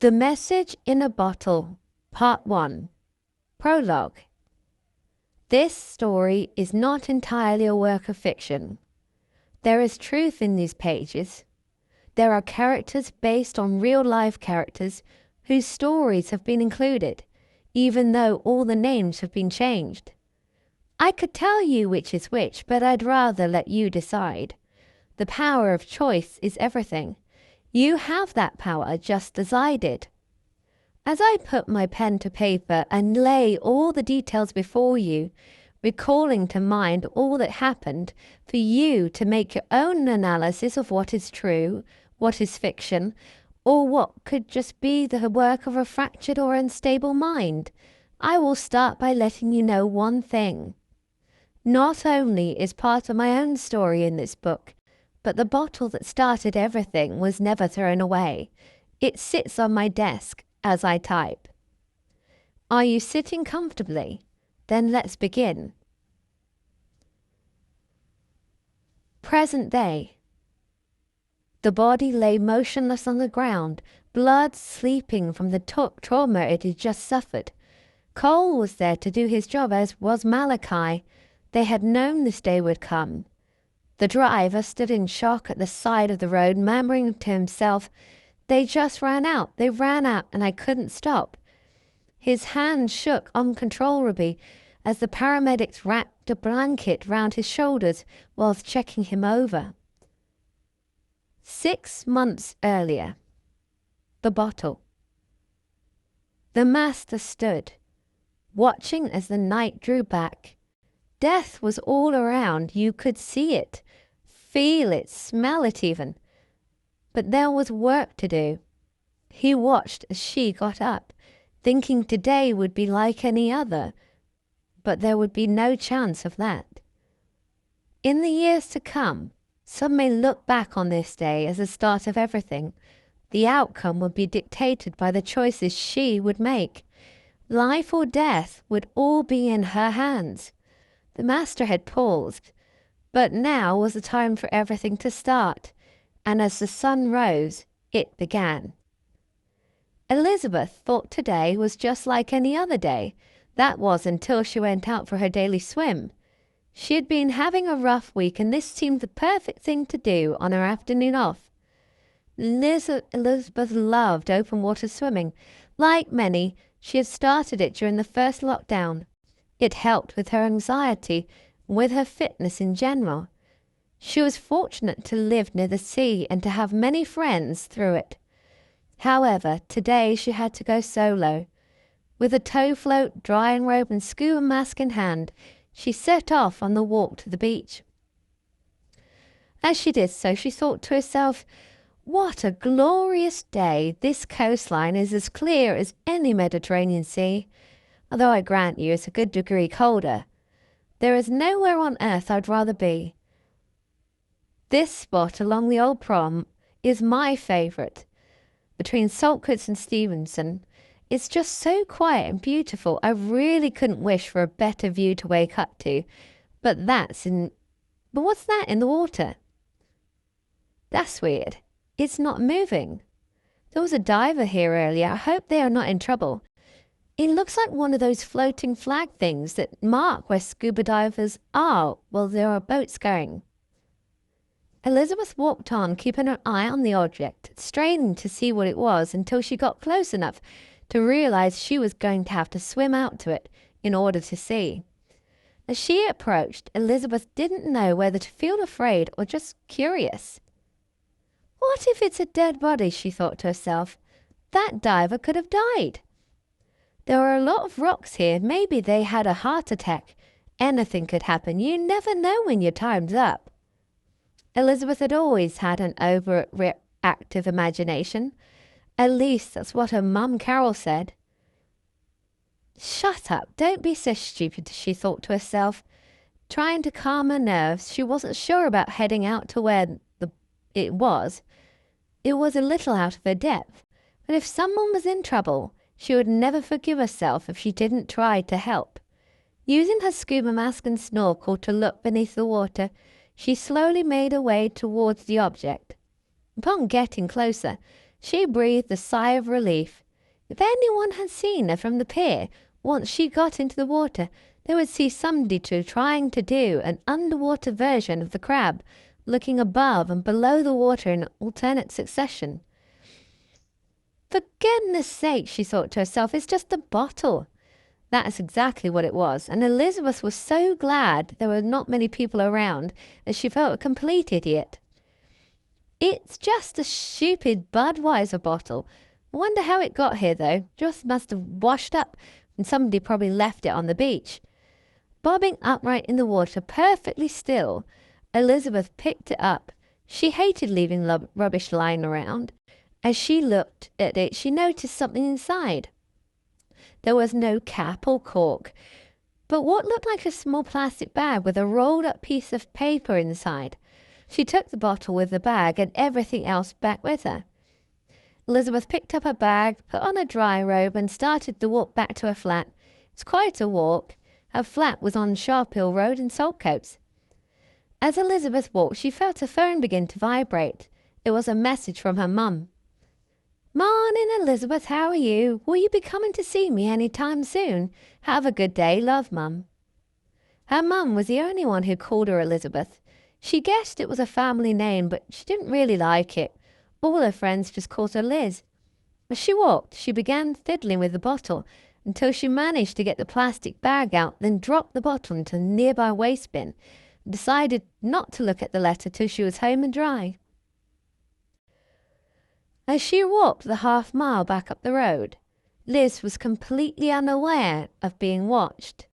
The Message in a Bottle, Part 1. Prologue. This story is not entirely a work of fiction. There is truth in these pages. There are characters based on real-life characters whose stories have been included, even though all the names have been changed. I could tell you which is which, but I'd rather let you decide. The power of choice is everything. You have that power just as I did. As I put my pen to paper and lay all the details before you, recalling to mind all that happened, for you to make your own analysis of what is true, what is fiction, or what could just be the work of a fractured or unstable mind, I will start by letting you know one thing. Not only is part of my own story in this book, but the bottle that started everything was never thrown away. It sits on my desk as I type. Are you sitting comfortably? Then let's begin. Present day. The body lay motionless on the ground, blood sleeping from the trauma it had just suffered. Cole was there to do his job, as was Malachi. They had known this day would come. The driver stood in shock at the side of the road, murmuring to himself, They ran out, and I couldn't stop. His hands shook uncontrollably as the paramedics wrapped a blanket round his shoulders whilst checking him over. 6 months earlier. The bottle. The master stood, watching as the night drew back. Death was all around. You could see it, feel it, smell it even. But there was work to do. He watched as she got up, thinking today would be like any other, but there would be no chance of that. In the years to come, some may look back on this day as the start of everything. The outcome would be dictated by the choices she would make. Life or death would all be in her hands. The master had paused, but now was the time for everything to start, and as the sun rose, it began. Elizabeth thought today was just like any other day. That was until she went out for her daily swim. She had been having a rough week, and this seemed the perfect thing to do on her afternoon off. Elizabeth loved open water swimming. Like many, she had started it during the first lockdown. It helped with her anxiety and with her fitness in general. She was fortunate to live near the sea and to have many friends through it. However, today she had to go solo. With a tow float, drying robe and scuba mask in hand, she set off on the walk to the beach. As she did so, she thought to herself, what a glorious day. This coastline is as clear as any Mediterranean Sea, although I grant you it's a good degree colder. There is nowhere on earth I'd rather be. This spot along the old prom is my favourite. Between Saltcoats and Stevenson, it's just so quiet and beautiful. I really couldn't wish for a better view to wake up to. But what's that in the water? That's weird. It's not moving. There was a diver here earlier. I hope they are not in trouble. It looks like one of those floating flag things that mark where scuba divers are while there are boats going. Elizabeth walked on, keeping her eye on the object, straining to see what it was until she got close enough to realize she was going to have to swim out to it in order to see. As she approached, Elizabeth didn't know whether to feel afraid or just curious. What if it's a dead body, she thought to herself. That diver could have died. There are a lot of rocks here. Maybe they had a heart attack. Anything could happen. You never know when your time's up. Elizabeth had always had an overactive imagination. At least that's what her mum Carol said. Shut up, don't be so stupid, she thought to herself. Trying to calm her nerves, she wasn't sure about heading out to where it was. It was a little out of her depth, but if someone was in trouble, she would never forgive herself if she didn't try to help. Using her scuba mask and snorkel to look beneath the water, she slowly made her way towards the object. Upon getting closer, She breathed a sigh of relief. If anyone had seen her from the pier, once she got into the water, they would see somebody trying to do an underwater version of the crab, looking above and below the water in alternate succession. For goodness sake, she thought to herself, it's just a bottle. That's exactly what it was, and Elizabeth was so glad there were not many people around that she felt a complete idiot. It's just a stupid Budweiser bottle. Wonder how it got here, though. Just must have washed up, and somebody probably left it on the beach. Bobbing upright in the water, perfectly still, Elizabeth picked it up. She hated leaving rubbish lying around. As she looked at it, she noticed something inside. There was no cap or cork, but what looked like a small plastic bag with a rolled-up piece of paper inside. She took the bottle with the bag and everything else back with her. Elizabeth picked up her bag, put on a dry robe, and started to walk back to her flat. It's quite a walk. Her flat was on Sharp Hill Road in Saltcoats. As Elizabeth walked, she felt her phone begin to vibrate. It was a message from her mum. "Morning, Elizabeth, how are you? Will you be coming to see me any time soon? Have a good day, love, Mum." Her mum was the only one who called her Elizabeth. She guessed it was a family name, but she didn't really like it. All her friends just called her Liz. As she walked, she began fiddling with the bottle until she managed to get the plastic bag out, then dropped the bottle into a nearby waste bin and decided not to look at the letter till she was home and dry. As she walked the half-mile back up the road, Liz was completely unaware of being watched.